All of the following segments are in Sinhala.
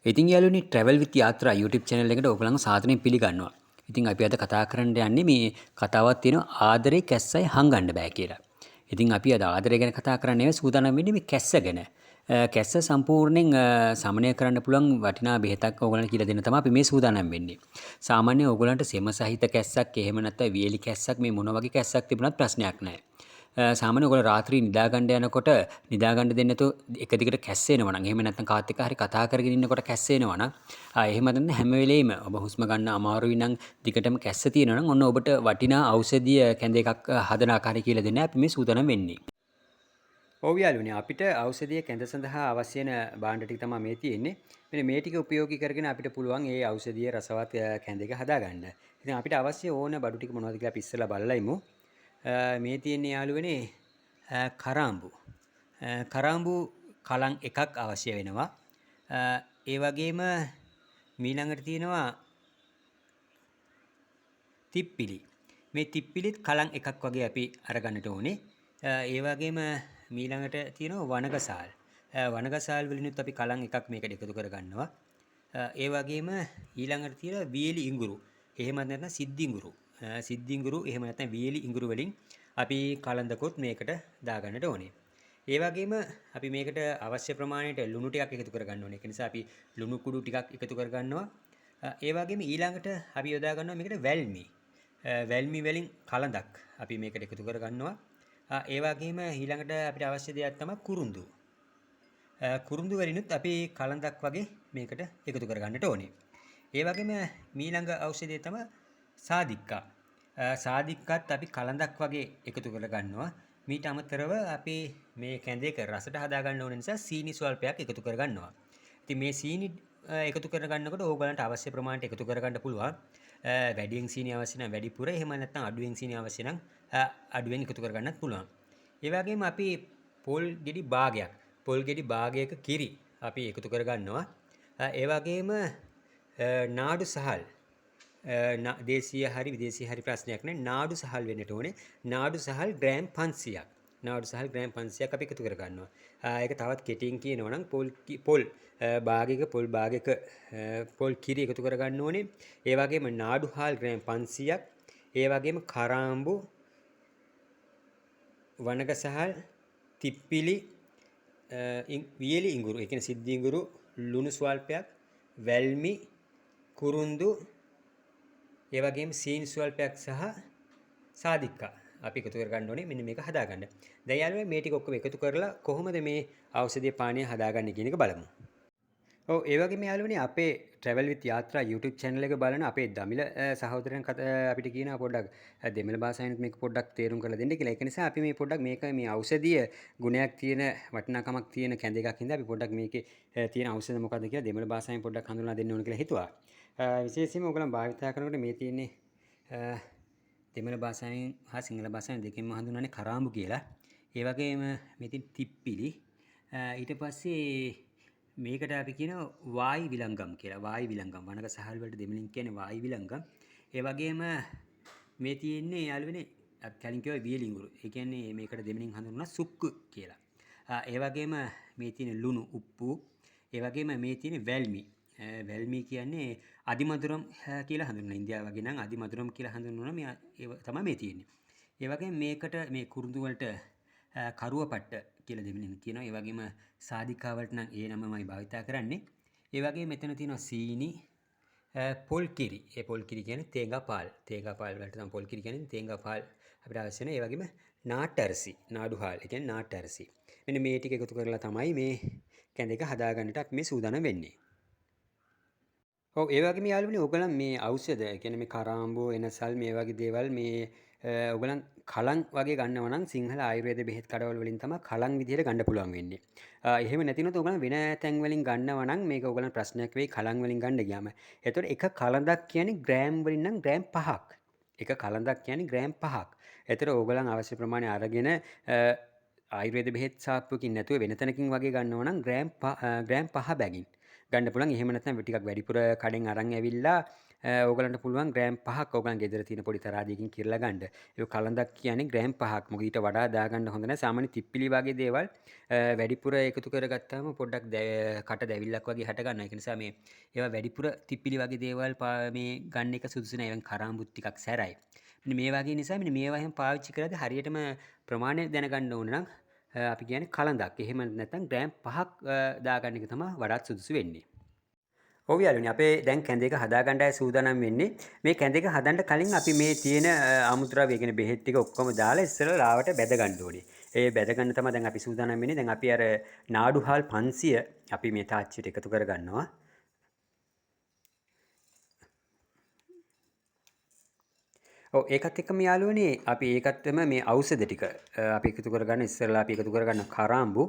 ඉතින් යාළුවනි travel with yatra YouTube channel එකට ඔයගොල්ලන්ව සාදරයෙන් පිළිගන්නවා. ඉතින් අපි අද කතා කරන්න යන්නේ මේ කතාවක් තියෙනවා ආදරේ කැස්සයි හංගන්න බෑ කියලා. ඉතින් අපි අද ආදරය ගැන කතා කරන්නේ සූදානම් වෙන්නේ මේ කැස්ස ගැන. කැස්ස සම්පූර්ණයෙන් සමනය කරන්න පුළුවන් වටිනා බෙහෙතක් ඕගොල්ලන්ට කියලා දෙන්න තමයි අපි මේ සූදානම් වෙන්නේ. සාමාන්‍යයෙන් ඕගොල්ලන්ට සෙම සහිත කැස්සක් එහෙම නැත්නම් වියලි කැස්සක් මේ මොන වගේ කැස්සක් තිබුණත් ප්‍රශ්නයක් නැහැ. සාමාන්‍යයෙන් ඔයගොල්ලෝ රාත්‍රී නිදා ගන්න යනකොට නිදා ගන්න දෙන්නේ නැතුව එක දිගට කැස්සෙනවා නම් එහෙම නැත්නම් කාත් එක්ක හරි කතා කරගෙන ඉන්නකොට කැස්සෙනවා නම් එහෙම නැත්නම් හැම වෙලෙම ඔබ හුස්ම ගන්න අමාරුයි නම් දිගටම කැස්ස තියෙනවා නම් ඔන්න ඔබට වටිනා ඖෂධීය කැඳ එකක් හදන ආකාරය කියලා දෙන්න අපි මේ සූදානම් වෙන්නේ. ඔව් යාළුවනේ අපිට ඖෂධීය කැඳ සඳහා අවශ්‍ය වෙන භාණ්ඩ ටික තමයි මේ තියෙන්නේ. මෙන්න මේ ටික උපයෝගී කරගෙන අපිට පුළුවන් මේ ඖෂධීය රසවත් කැඳ එක හදාගන්න. ඉතින් අපිට අවශ්‍ය ඕන බඩු ටික මොනවද කියලා අපි ඉස්සෙල්ලා බලලා ඉමු. මේ තියෙන්නේ යාළුවනේ කරාම්බු. කරාම්බු කලන් එකක් අවශ්‍ය වෙනවා. ඒ වගේම මීළඟට තියෙනවා තිප්පිලි. මේ තිප්පිලිත් කලන් එකක් වගේ අපි අරගන්නට ඕනේ. ඒ වගේම මීළඟට තියෙනවා වනගසාල්. වනගසාල් වලිනුත් අපි කලන් එකක් මේකට එකතු කරගන්නවා. ඒ වගේම ඊළඟට තියෙනවා වියලි ඉඟුරු. එහෙම නැත්නම් සිද්ධි ඉඟුරු. සිද්ධි ඉඟුරු එහෙම නැත්නම් වියලි ඉඟුරු වලින් අපි කලන්දකොත් මේකට දාගන්නට ඕනේ. ඒ වගේම අපි මේකට අවශ්‍ය ප්‍රමාණයට ලුණු ටිකක් එකතු කරගන්න ඕනේ. ඒ නිසා අපි ලුණු කුඩු ටිකක් එකතු කරගන්නවා. ඒ වගේම ඊළඟට අපි යොදා ගන්නවා මේකට වැල්මි. වැල්මි වලින් කලඳක් අපි මේකට එකතු කරගන්නවා. ඒ වගේම ඊළඟට අපිට අවශ්‍ය දෙයක් තමයි කුරුඳු. කුරුඳු වලිනුත් අපි කලඳක් වගේ මේකට එකතු කරගන්නට ඕනේ. ඒ වගේම ඊළඟ ඖෂධය තමයි සාදික්කා. සාදික්කත් අපි කලඳක් වගේ එකතු කරගන්නවා. මීට අමතරව අපි මේ කැඳේක රසට හදාගන්න ඕන නිසා සීනි ස්වල්පයක් එකතු කරගන්නවා. ඉතින් මේ සීනි එකතු කරගන්නකොට ඕගලන්ට අවශ්‍ය ප්‍රමාණයට එකතු කරගන්න පුළුවන්. වැඩියෙන් සීනි අවශ්‍ය නම් වැඩිපුර එහෙම නැත්නම් අඩුවෙන් සීනි අවශ්‍ය නම් අඩුවෙන් එකතු කරගන්නත් පුළුවන්. ඒ වගේම අපි පොල් ගෙඩි භාගයක් පොල් ගෙඩි භාගයක කිරි අපි එකතු කරගන්නවා. ඒ වගේම නාඩු සහල් දේශීය හරි විදේශීය හරි ප්‍රශ්නයක් නැහැ. නාඩු සහල් වෙන්නට ඕනේ. නාඩු සහල් ග්‍රෑම් 500ක්. නාඩු සහල් ග්‍රෑම් 500ක් අපි එකතු කරගන්නවා. ඒක තවත් කෙටියෙන් කියනවා නම් පොල් භාගයක පොල් කිරි එකතු කරගන්න ඕනේ. ඒ වගේම නාඩු හාල් ග්‍රෑම් 500ක්. ඒ වගේම කරාම්බු වනගසහල් තිප්පිලි වියලි ඉඟුරු ඒ කියන්නේ සිද්ධි ඉඟුරු ලුණු ස්වල්පයක් වැල්මි කුරුඳු ඒ වගේම සීනි ස්වල්පයක් සහ සාදික්කා අපි එකතු කරගන්න ඕනේ මෙන්න මේක හදාගන්න. දැන් යාළුවනේ මේ ටික ඔක්කොම එකතු කරලා කොහොමද මේ ඖෂධීය පානීය හදාගන්නේ කියන එක බලමු. ඔව් ඒ වගේම යාළුවනේ අපේ travel with yatra YouTube channel එක බලන අපේ දමිල සහෝදරයන් අපිට කියනවා පොඩ්ඩක් දෙමළ භාෂාවෙන් මේක පොඩ්ඩක් තේරුම් කරලා දෙන්න කියලා. ඒක නිසා අපි මේ පොඩ්ඩක් මේක මේ ඖෂධීය ගුණයක් තියෙන වටිනාකමක් තියෙන කැඳ එකක් හින්දා අපි පොඩ්ඩක් මේකේ තියෙන ඖෂධ මොකද්ද කියලා දෙමළ භාෂාවෙන් පොඩ්ඩක් හඳුන්වා දෙන්න ඕන කියලා හිතුවා. විශේෂයෙන්ම ඔයගොල්ලන් භාවිතා කරනකොට මේ තියෙන්නේ දෙමළ භාෂාවෙන් හා සිංහල භාෂාවෙන් දෙකෙන්ම හඳුන්වන්නේ කරාම්බු කියලා. ඒ වගේම මේ තියෙන තිප්පිලි ඊට පස්සේ මේකට අපි කියනවා වායි විලංගම් කියලා. වායි විලංගම් වනක සහල් වලට දෙමළෙන් කියන්නේ වායි විලංගම්. ඒ වගේම මේ තියෙන්නේ යාළුවනේ අපි කලින් කිව්වා වියලි ඉඟුරු. ඒ කියන්නේ මේකට දෙමළෙන් හඳුන්වනවා සුක්කු කියලා. ඒ වගේම මේ තියෙන ලුණු උප්පු. ඒ වගේම මේ තියෙන වැල්මි. වැල්මි කියන්නේ අදිමధుරම් කියලා හඳුන්වනවා. ඉන්දියාව වගේ නම් අදිමధుරම් කියලා හඳුන්වනවා. මේ තමයි මේ තියෙන්නේ. ඒ වගේම මේකට මේ කුරුඳු වලට කරුවපට්ට කියලා දෙමළෙන් කියනවා. ඒ වගේම සාදිකා වලට නම් ඒ නමමයි භාවිතා කරන්නේ. ඒ වගේම මෙතන තියෙනවා සීනි පොල් කිරි. ඒ පොල් කිරි කියන්නේ තේංගා පාල්. තේංගා පාල් වලට තමයි පොල් කිරි කියන්නේ. තේංගා පාල් අපිට අවශ්‍ය නැහැ. ඒ වගේම නාට්‍යරසි නාඩු හාල්. ඒ කියන්නේ නාට්‍යරසි. මෙන්න මේ ටික එකතු කරලා තමයි මේ කැඳ එක හදාගන්නට අපි මේ සූදානම් වෙන්නේ. ඔව් ඒ වගේම යාළුවනේ ඔයගලන් මේ ඖෂධ කියන්නේ මේ කරාම්බෝ එනසල් මේ වගේ දේවල් මේ ඔයගලන් කලං වගේ ගන්නවා නම් සිංහල ආයුර්වේද බෙහෙත් කඩවල වලින් තමයි කලං විදිහට ගන්න පුළුවන් වෙන්නේ. එහෙම නැතිනොත් ඔයගලන් වෙන තැන් වලින් ගන්නවා නම් මේක ඔයගලන් ප්‍රශ්නයක් වෙයි කලං වලින් ගන්න ගියාම. ඒතකොට එක කලඳක් කියන්නේ ග්‍රෑම් වලින් නම් ග්‍රෑම් 5ක්. එක කලඳක් කියන්නේ ග්‍රෑම් 5ක්. ඒතකොට ඔයගලන් අවශ්‍ය ප්‍රමාණය අරගෙන ආයුර්වේද බෙහෙත් සාප්පුවකින් නැතුව වෙන තැනකින් වගේ ගන්නවා නම් ග්‍රෑම් 5 බැගින් ගන්න පුළුවන්. එහෙම නැත්නම් ටිකක් වැඩිපුර කඩෙන් අරන් ඇවිල්ලා ඕගලන්ට පුළුවන් ග්‍රෑම් 5ක් ඕගලන් ගෙදර තියෙන පොඩි තරාදියකින් කිරලා ගන්න. ඒක කලඳක් කියන්නේ ග්‍රෑම් 5ක්. මොකද ඊට වඩා දාගන්න හොඳ නැහැ. සාමාන්‍ය තිප්පිලි වගේ දේවල් වැඩිපුර එකතු කරගත්තාම පොඩ්ඩක් කට දැවිල්ලක් වගේ හට ගන්නවා. ඒක නිසා මේ ඒවා වැඩිපුර තිප්පිලි වගේ දේවල් මේ ගන්න එක සුදුසු නැහැ. ඒවෙන් කරාඹුත් ටිකක් සැරයි. මෙන්න මේ වගේ නිසා මෙන්න මේවා එහෙම පාවිච්චි කරද්දී හරියටම ප්‍රමාණය දැනගන්න ඕන නම් අපි කියන්නේ කලඳක්. එහෙම නැත්නම් ග්‍රෑම් 5ක් දාගන්න එක තමයි වඩාත් සුදුසු වෙන්නේ. ඔව් යාළුවනි අපේ දැන් කැඳ එක හදාගන්නයි සූදානම් වෙන්නේ. මේ කැඳ එක හදන්න කලින් අපි මේ තියෙන අමුද්‍රව්‍ය කියන්නේ බෙහෙත් ටික ඔක්කොම දාලා ඉස්සෙල්ලා ලාවට බැද ගන්න ඕනේ. ඒ බැද ගන්න තමයි දැන් අපි සූදානම් වෙන්නේ. දැන් අපි අර නාඩුහල් 500 අපි මේ තාච්චියට එකතු කර ගන්නවා. ඔව් ඒකත් එක්කම යාළුවනේ අපි ඒකත්ම මේ ඖෂධ ටික අපි එකතු කරගන්න ඉස්සෙල්ලා අපි එකතු කරගන්න කරාම්බු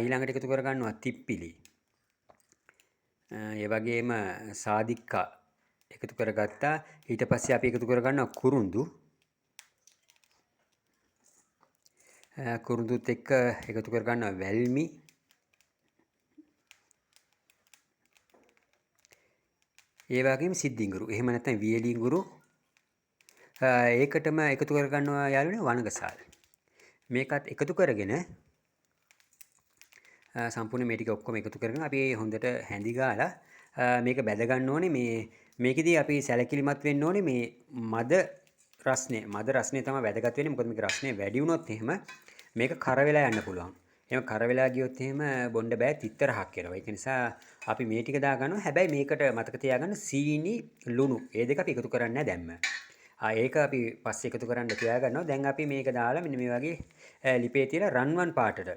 ඊළඟට එකතු කරගන්නවා තිප්පිලි ඒ වගේම සාදික්කා එකතු කරගත්තා ඊට පස්සේ අපි එකතු කරගන්නවා කුරුඳුත් එක්ක එකතු කරගන්නවා වැල්මි ඒ වගේම සිද්දිංගුරු. එහෙම නැත්නම් වියලිංගුරු. ඒකටම එකතු කරගන්නවා යාළුවනේ වනගසාල්. මේකත් එකතු කරගෙන සම්පූර්ණ මේ ටික ඔක්කොම එකතු කරගෙන අපි හොඳට හැඳි ගාලා මේක බැද ගන්න ඕනේ. මේකෙදී අපි සැලකිලිමත් වෙන්න ඕනේ මේ මද රස්නේ තමයි වැදගත් වෙන්නේ. මොකද මේක රස්නේ වැඩි වුණොත් එහෙම මේක කර වෙලා යන්න පුළුවන්. එහෙම කර වෙලා ගියොත් එහෙම බොන්න බෑ තිත්තරහක් එනවා. ඒක නිසා අපි මේ ටික දාගන්නවා. හැබැයි මේකට මතක තියාගන්න සීනි ලුණු ඒ දෙක අපි එකතු කරන්නේ නැහැ දැම්ම. ඒක අපි පස්සේ එකතු කරන්න තියාගන්නවා. දැන් අපි මේක දාලා මෙන්න මේ වගේ ලිපේ තියලා රන්වන් පාටට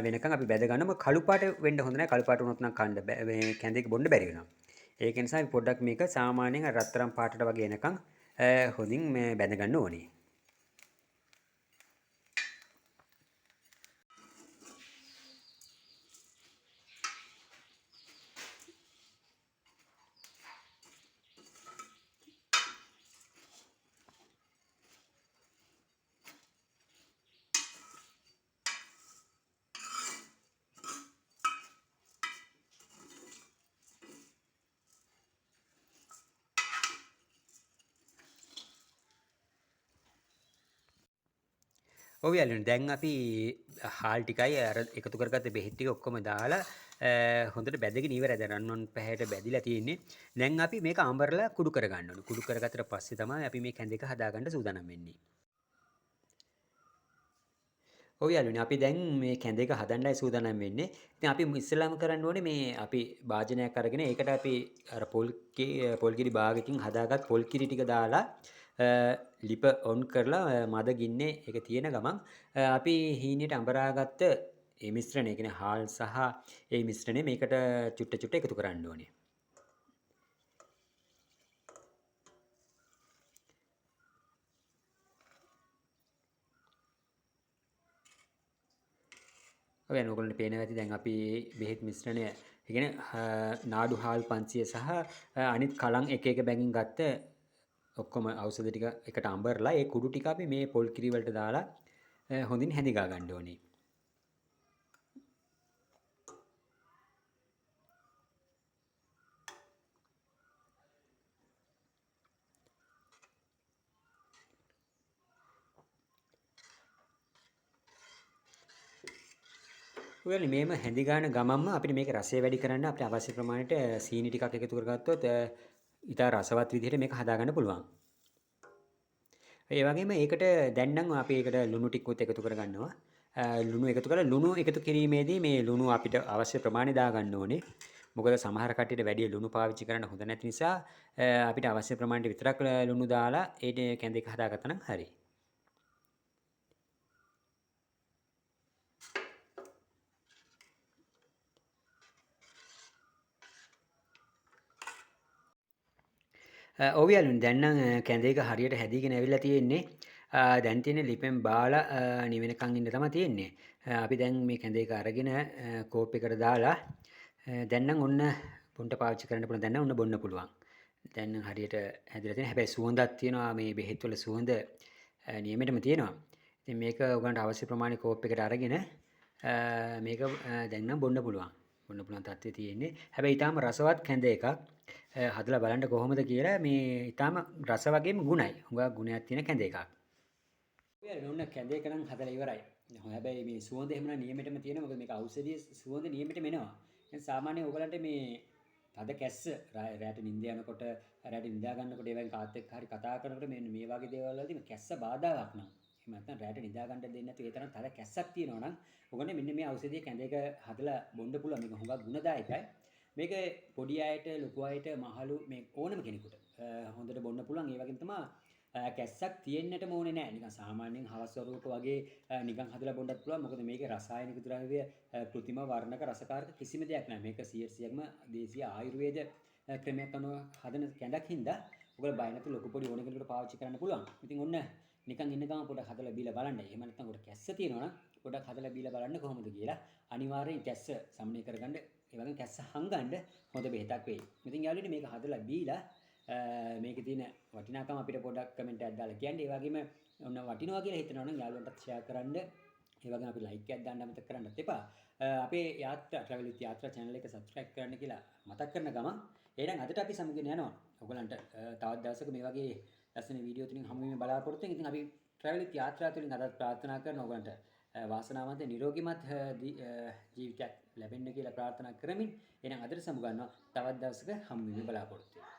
වෙනකන් අපි බැද ගන්නවා. කළු පාට වෙන්න හොඳ නැහැ. කළු පාට වුණොත් නම් කන්න බෑ. මේ කැඳේක බොන්න බැරි වෙනවා. ඒක නිසා අපි පොඩ්ඩක් මේක සාමාන්‍යයෙන් රත්තරන් පාටට වගේ එනකන් හොඳින් මේ බැද ගන්න ඕනේ. ඔව් යාළුවනේ දැන් අපි හාල් ටිකයි අර එකතු කරගත්ත බෙහෙත් ටික ඔක්කොම දාලා හොඳට බැදගෙන ඉවරයි. දැන් රන්වන් පැහැයට බැදිලා තියෙන්නේ. දැන් අපි මේක අඹරලා කුඩු කරගන්න ඕනේ. කුඩු කරගත්තට පස්සේ තමයි අපි මේ කැඳ එක හදාගන්න සූදානම් වෙන්නේ. ඔව් යාළුවනේ අපි දැන් මේ කැඳ එක හදන්නයි සූදානම් වෙන්නේ. ඉතින් අපි ඉස්සෙල්ලාම කරන්න ඕනේ මේ අපි භාජනයක් අරගෙන ඒකට අපි අර පොල් කිරි භාගයකින් හදාගත් පොල් කිරි ටික දාලා ලිප ඔන් කරලා මද ගින්නේ ඒක තියෙන ගමන් අපි හීනෙට අඹරාගත්ත ඒ මිශ්‍රණය කියන්නේ හාල් සහ ඒ මිශ්‍රණය මේකට චුට්ට එකතු කරන්න ඕනේ. ඔය ඔයගොල්ලන්ට පේනවා ඇති දැන් අපි බෙහෙත් මිශ්‍රණය ඒ කියන්නේ නාඩු හාල් 500 සහ අනිත් කලං එක බැගින් ගත්ත ඔක්කොම ඖෂධ ටික එකට අඹරලා ඒ කුඩු ටික අපි මේ පොල් කිරි වලට දාලා හොඳින් හැඳි ගා ගන්න ඕනේ. ඔයලි මේම හැඳි ගන්න ගමන්ම අපිට මේක රසය වැඩි කරන්න අපිට අවශ්‍ය ප්‍රමාණයට සීනි ටිකක් එකතු කරගත්තොත් ඊට රසවත් විදිහට මේක හදාගන්න පුළුවන්. ඒ වගේම ඒකට දැන් නම් අපි ඒකට ලුණු ටිකකුත් එකතු කරගන්නවා. ලුණු එකතු කරලා ලුණු එකතු කිරීමේදී මේ ලුණු අපිට අවශ්‍ය ප්‍රමාණය දාගන්න ඕනේ. මොකද සමහර කට්ටියට වැඩි ලුණු පාවිච්චි කරන්න හොඳ නැති නිසා අපිට අවශ්‍ය ප්‍රමාණයට විතරක් ලුණු දාලා ඒ කැඳ එක හදාගත්තා නම් හරියි. ඔව් යාළුවනේ දැන් නම් කැඳ එක හරියට හැදීගෙන ඇවිල්ලා තියෙන්නේ. දැන් තියෙන්නේ ලිපෙන් බාලා නිවෙනකන් ඉන්න තමයි තියෙන්නේ. අපි දැන් මේ කැඳ එක අරගෙන කෝප් එකට දාලා දැන් නම් ඔන්න බොන්න පාවිච්චි කරන්න පුළුවන්. දැන් නම් ඔන්න බොන්න පුළුවන්. දැන් නම් හරියට හැදිලා තියෙනවා. හැබැයි සුවඳක් තියෙනවා මේ බෙහෙත් වල සුවඳ නියමෙටම තියෙනවා. ඉතින් මේක ඔයගලන්ට අවශ්‍ය ප්‍රමාණය කෝප් එකට අරගෙන මේක දැන් නම් බොන්න පුළුවන්. බොන්න පුළුවන් තත්ත්වයේ තියෙන්නේ. හැබැයි ඊටාම රසවත් කැඳ එකක්. හදලා බලන්න කොහොමද කියලා මේ ඊටාම රස වගේම ගුණයි. හුඟක් ගුණයක් තියෙන කැඳ එකක්. ඔන්න කැඳ එක නම් හදලා ඉවරයි. හැබැයි මේ සුවඳ එහෙම නම් නියමෙටම තියෙනවා. මොකද මේක ඖෂධීය සුවඳ නියමෙටම එනවා. දැන් සාමාන්‍යයෙන් ඔයගලන්ට මේ තද කැස්ස රැට නිින්ද යනකොට රැට නිදා ගන්නකොට ඒ වගේ කාත් එක්ක හරි කතා කරනකොට මේ වගේ දේවල් වලදී මේ කැස්ස බාධාවක් නම් එහෙම නැත්නම් රැට නිදා ගන්න දෙන්නේ නැතුව ඒ තරම් තද කැස්සක් තියෙනවා නම් ඔයගොල්ලෝ මෙන්න මේ ඖෂධීය කැඳ එක හදලා බොන්න පුළුවන්. මේක හුඟක් ගුණදායකයි. මේක පොඩි අයට ලොකු අයට මහලු මේ ඕනම කෙනෙකුට හොඳට බොන්න පුළුවන්. ඒ වගේම තමයි කැස්සක් තියෙන්නටම ඕනේ නැහැ. නිකන් සාමාන්‍යයෙන් හවස් වරුවක වගේ නිකන් හදලා බොන්නත් පුළුවන්. මොකද මේකේ රසායනික ද්‍රව්‍ය කෘත්‍රිම වර්ණක රසකාරක කිසිම දෙයක් නැහැ. මේක 100%ක්ම දේශීය ආයුර්වේද ක්‍රමයක් අනුව හදන කැඳක් හින්දා ඔයගොල්ලෝ බය නැතුව ලොකු පොඩි ඕන කෙනෙකුට පාවිච්චි කරන්න පුළුවන්. ඉතින් ඔන්න නිකන් ඉන්න ගමන් පොඩක් හදලා බීලා බලන්න. එහෙම නැත්නම් උඩ කැස්ස තියෙනවා නම් පොඩක් හදලා බීලා බලන්න කොහොමද කියලා. අනිවාර්යෙන් කැස්ස සමනය කරගන්න ඒ වගේම කැස්ස හංගන්න හොඳ බෙහෙතක් වෙයි. ඉතින් යාළුවනේ මේක හදලා බීලා මේකේ තියෙන වටිනාකම අපිට පොඩ්ඩක් කමෙන්ට් එකක් දාලා කියන්න. ඒ වගේම ඔන්න වටිනවා කියලා හිතනවා නම් යාළුවන්ටත් ෂෙයා කරන්න. ඒ වගේම අපි ලයික් එකක් දාන්න අමතක කරන්නත් එපා. අපේ යාත්‍රා ට්‍රැවල් විත් යාත්‍රා channel එක subscribe කරන්න කියලා මතක් කරන ගමන් එහෙනම් අදට අපි සමුගෙන යනවා. ඔයගලන්ට තවත් දවසක මේ වගේ ලස්සන වීඩියෝ තුලින් හමු වීම බලාපොරොත්තු වෙන. ඉතින් අපි ට්‍රැවල් විත් යාත්‍රා තුලින් අදත් ප්‍රාර්ථනා කරනවා ඔයගලන්ට වාසනාවන්ත නිරෝගීමත් ජීවිතයක් ලැබෙන්න කියලා ප්‍රාර්ථනා කරමින් එහෙනම් අදට සමු ගන්නවා. තවත් දවසක හමු වීම බලාපොරොත්තු වෙනවා.